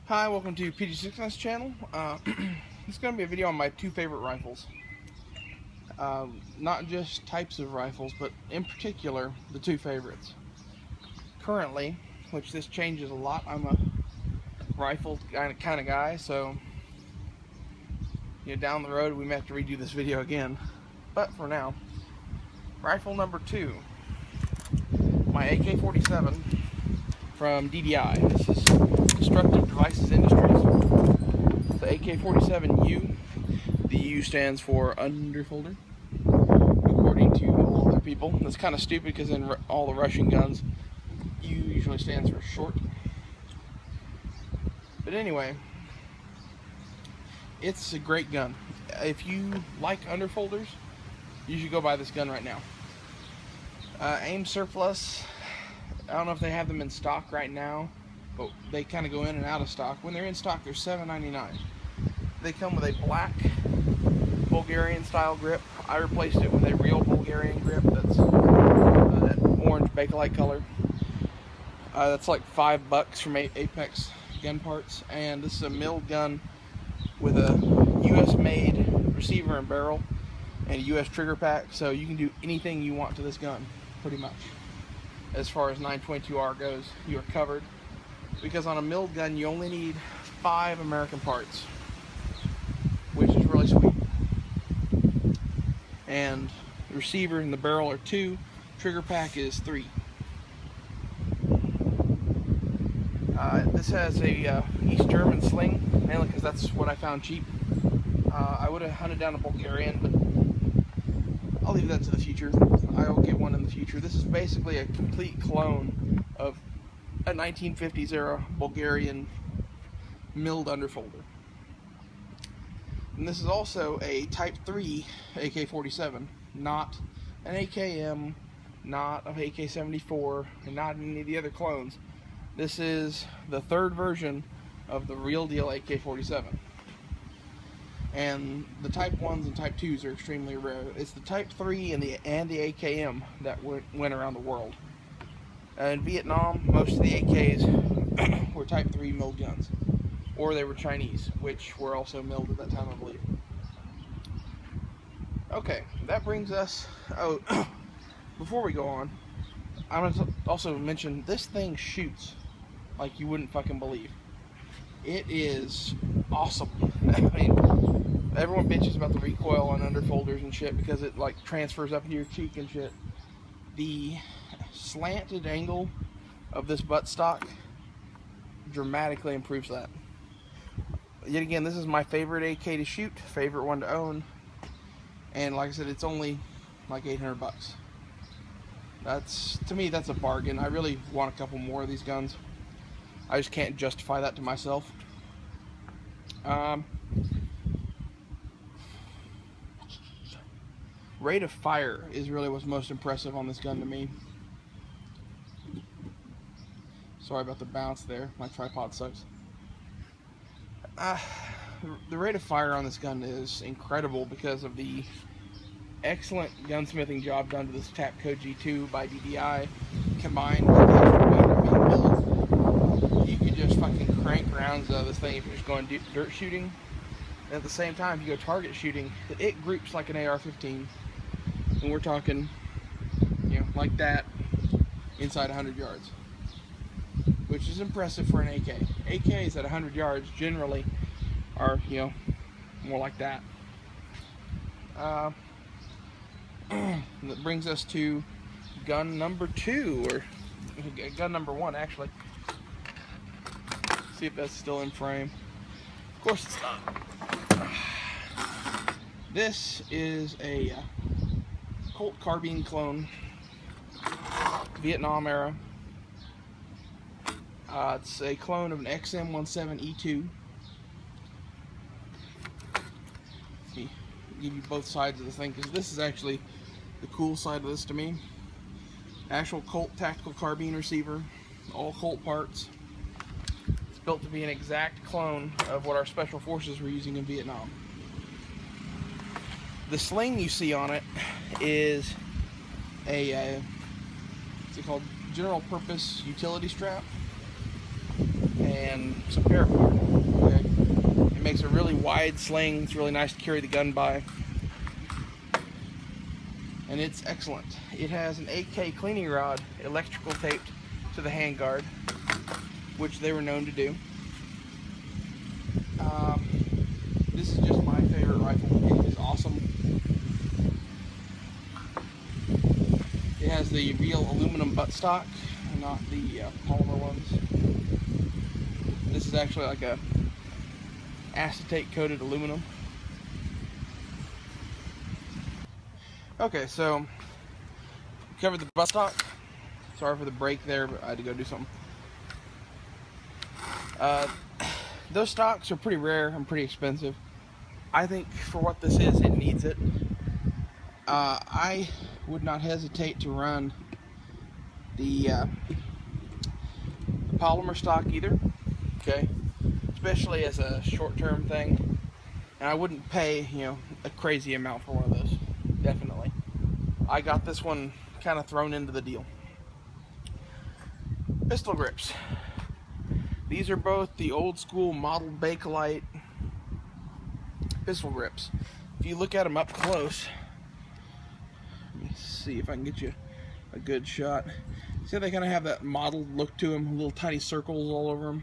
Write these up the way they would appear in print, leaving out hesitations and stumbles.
Hi, welcome to PG6's channel. This is going to be a video on my two favorite rifles. Not just types of rifles, but in particular, the two favorites. Currently, which this changes a lot, I'm a rifle kind of guy, so down the road we may have to redo this video again. But for now, rifle number two, my AK-47 from DDI. This is Destructive Devices Industries. The AK-47U. The U stands for underfolder, according to all other people. That's kind of stupid because in all the Russian guns, U usually stands for short. But anyway, it's a great gun. If you like underfolders, you should go buy this gun right now. AIM surplus. I don't know if they have them in stock right now, but they kind of go in and out of stock. When they're in stock, they're $7.99. They come with a black Bulgarian style grip. I replaced it with a real Bulgarian grip that's that orange Bakelite color. That's like $5 from Apex Gun Parts, and this is a milled gun with a US made receiver and barrel and a US trigger pack, so you can do anything you want to this gun, pretty much. As far as 922R goes, you are covered, because on a milled gun you only need 5 American parts, which is really sweet. And the receiver and the barrel are 2, trigger pack is 3. This has a East German sling, mainly because that's what I found cheap. I would have hunted down a Bulgarian, but I'll leave that to the future. I will get one in the future. This is basically a complete clone of a 1950s era Bulgarian milled underfolder. And this is also a Type 3 AK-47, not an AKM, not an AK-74, and not any of the other clones. This is the third version of the real deal AK-47. And the Type 1s and Type 2s are extremely rare. It's the Type 3 and the AKM that went around the world. In Vietnam, most of the AKs were Type 3 milled guns. Or they were Chinese, which were also milled at that time, I believe. Okay, that brings us... Oh, before we go on, I'm going to also mention this thing shoots like you wouldn't fucking believe. It is awesome. I mean, everyone bitches about the recoil on underfolders and shit because it like transfers up into your cheek and shit. The slanted angle of this buttstock dramatically improves that. Yet again, this is my favorite AK to shoot, favorite one to own, and like I said, it's only like $800. To me, that's a bargain. I really want a couple more of these guns. I just can't justify that to myself. Rate of fire is really what's most impressive on this gun to me. Sorry about the bounce there. My tripod sucks. The rate of fire on this gun is incredible because of the excellent gunsmithing job done to this Tapco G2 by DDI, combined with the extra weight being built. You can just fucking crank rounds out of this thing if you're just going dirt shooting. And at the same time, if you go target shooting, it groups like an AR-15. And we're talking, like that, inside 100 yards. Which is impressive for an AK. AKs at 100 yards generally are, more like that. That brings us to gun number 2, or gun number 1 actually. See if that's still in frame. Of course it's not. This is a Colt Carbine clone, Vietnam era. It's a clone of an xm177e2. Give you both sides of the thing, because this is actually the cool side of this to me. Actual Colt tactical carbine receiver, all Colt parts. It's built to be an exact clone of what our special forces were using in Vietnam. The sling you see on it is a what's it called, general purpose utility strap. And and some paracord. Okay? It makes a really wide sling. It's really nice to carry the gun by. And it's excellent. It has an AK cleaning rod electrical taped to the handguard, which they were known to do. This is just my favorite rifle. It is awesome. It has the real aluminum buttstock, not the polymer ones. This is actually like a acetate coated aluminum. Okay, so covered the buttstock. Sorry for the break there, but I had to go do something. Those stocks are pretty rare and pretty expensive. I think for what this is, it needs it. I would not hesitate to run the polymer stock either, okay? Especially as a short-term thing. And I wouldn't pay, you know, a crazy amount for one of those, definitely. I got this one kind of thrown into the deal. Pistol grips. These are both the old school model Bakelite pistol grips. If you look at them up close, let me see if I can get you a good shot. See how they kind of have that modeled look to them, little tiny circles all over them?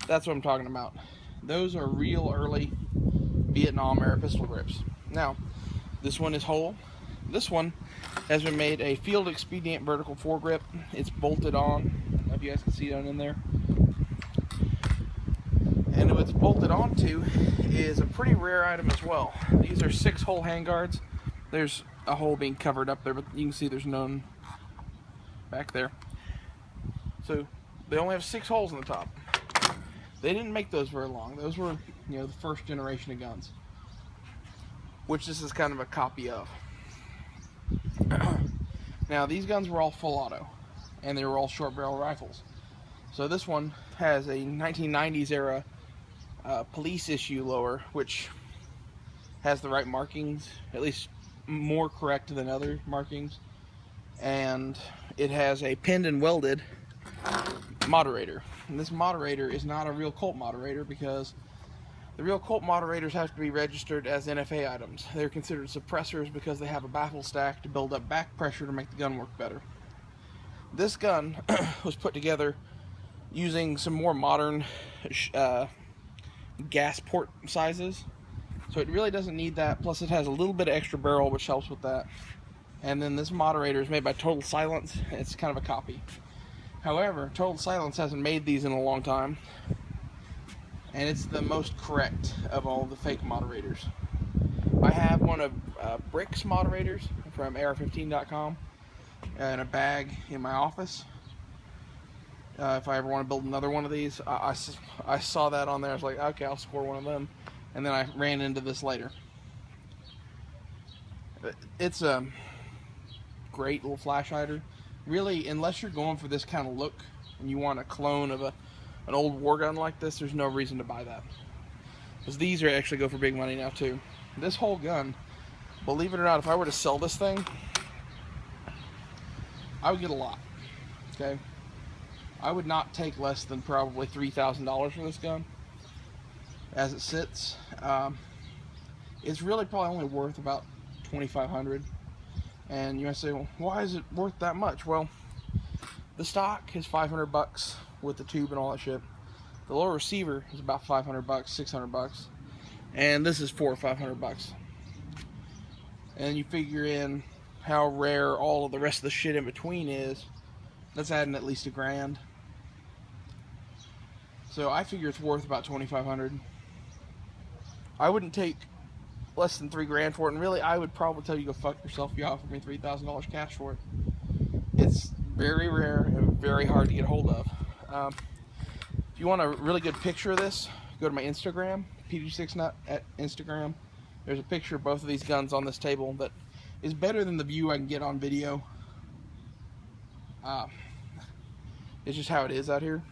That's what I'm talking about. Those are real early Vietnam era pistol grips. Now, this one is whole. This one has been made a field expedient vertical foregrip. It's bolted on. I don't know if you guys can see down in there. And what it's bolted onto is a pretty rare item as well. These are 6-hole handguards. There's a hole being covered up there, but you can see there's none back there. So they only have 6 holes in the top. They didn't make those very long. Those were, you know, the first generation of guns, which this is kind of a copy of. Now, these guns were all full auto, and they were all short barrel rifles. So this one has a 1990s era police issue lower, which has the right markings, at least more correct than other markings, and it has a pinned and welded moderator. And this moderator is not a real Colt moderator, because the real Colt moderators have to be registered as NFA items. They're considered suppressors because they have a baffle stack to build up back pressure to make the gun work better. This gun was put together using some more modern gas port sizes, so it really doesn't need that. Plus it has a little bit of extra barrel, which helps with that. And then this moderator is made by Total Silence. It's kind of a copy. However, Total Silence hasn't made these in a long time, and it's the most correct of all the fake moderators. I have one of Brick's moderators from AR15.com in a bag in my office. If I ever want to build another one of these, I saw that on there. I was like, okay, I'll score one of them. And then I ran into this later. It's a great little flash hider. Really, unless you're going for this kind of look and you want a clone of an old war gun like this, there's no reason to buy that. Because these are actually go for big money now too. This whole gun, believe it or not, if I were to sell this thing, I would get a lot. Okay? I would not take less than probably $3,000 for this gun as it sits. It's really probably only worth about $2,500. And you might say, well, why is it worth that much? Well, the stock is $500 with the tube and all that shit. The lower receiver is about $500, $600, and this is $400 or $500. And you figure in how rare all of the rest of the shit in between is. That's adding at least $1,000. So I figure it's worth about $2,500. I wouldn't take less than $3,000 for it, and really I would probably tell you go fuck yourself if you offer me $3,000 cash for it. It's very rare and very hard to get hold of. If you want a really good picture of this, go to my Instagram, PG6nut at Instagram. There's a picture of both of these guns on this table that is better than the view I can get on video. It's just how it is out here.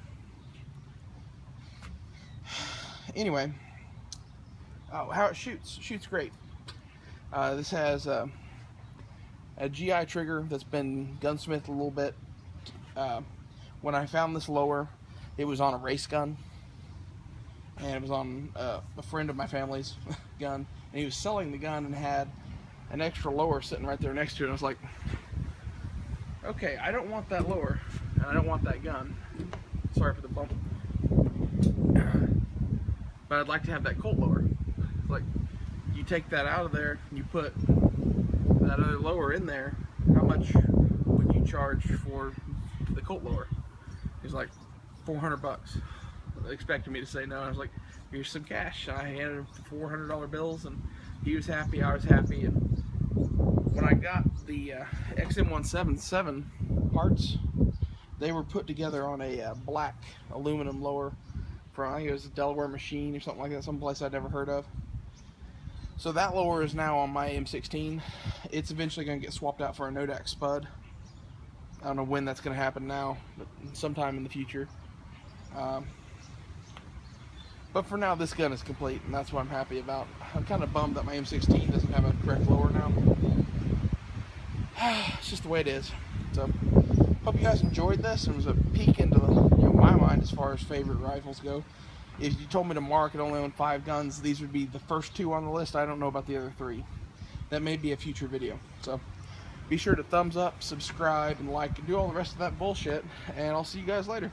Anyway, how it shoots. Shoots great. This has a GI trigger that's been gunsmithed a little bit. When I found this lower, It was on a race gun, and it was on a friend of my family's gun, and he was selling the gun and had an extra lower sitting right there next to it. And I was like, okay, I don't want that lower, and I don't want that gun. Sorry for the bump. But I'd like to have that Colt lower. It's like, you take that out of there, and you put that other lower in there, how much would you charge for the Colt lower? He's like, $400. Expecting me to say no. I was like, here's some cash. I handed him $400 bills, and he was happy, I was happy. And when I got the XM177 parts, they were put together on a black aluminum lower from, I think it was a Delaware Machine or something like that, someplace I'd never heard of. So that lower is now on my M16. It's eventually going to get swapped out for a Nodak Spud. I don't know when that's going to happen now, but sometime in the future. But for now, this gun is complete, and that's what I'm happy about. I'm kind of bummed that my M16 doesn't have a correct lower now. It's just the way it is. So, hope you guys enjoyed this. It was a peek into my mind as far as favorite rifles go. If you told me to mark and only own 5 guns, these would be the first 2 on the list. I don't know about the other 3. That may be a future video. So, be sure to thumbs up, subscribe, and like, and do all the rest of that bullshit. And I'll see you guys later.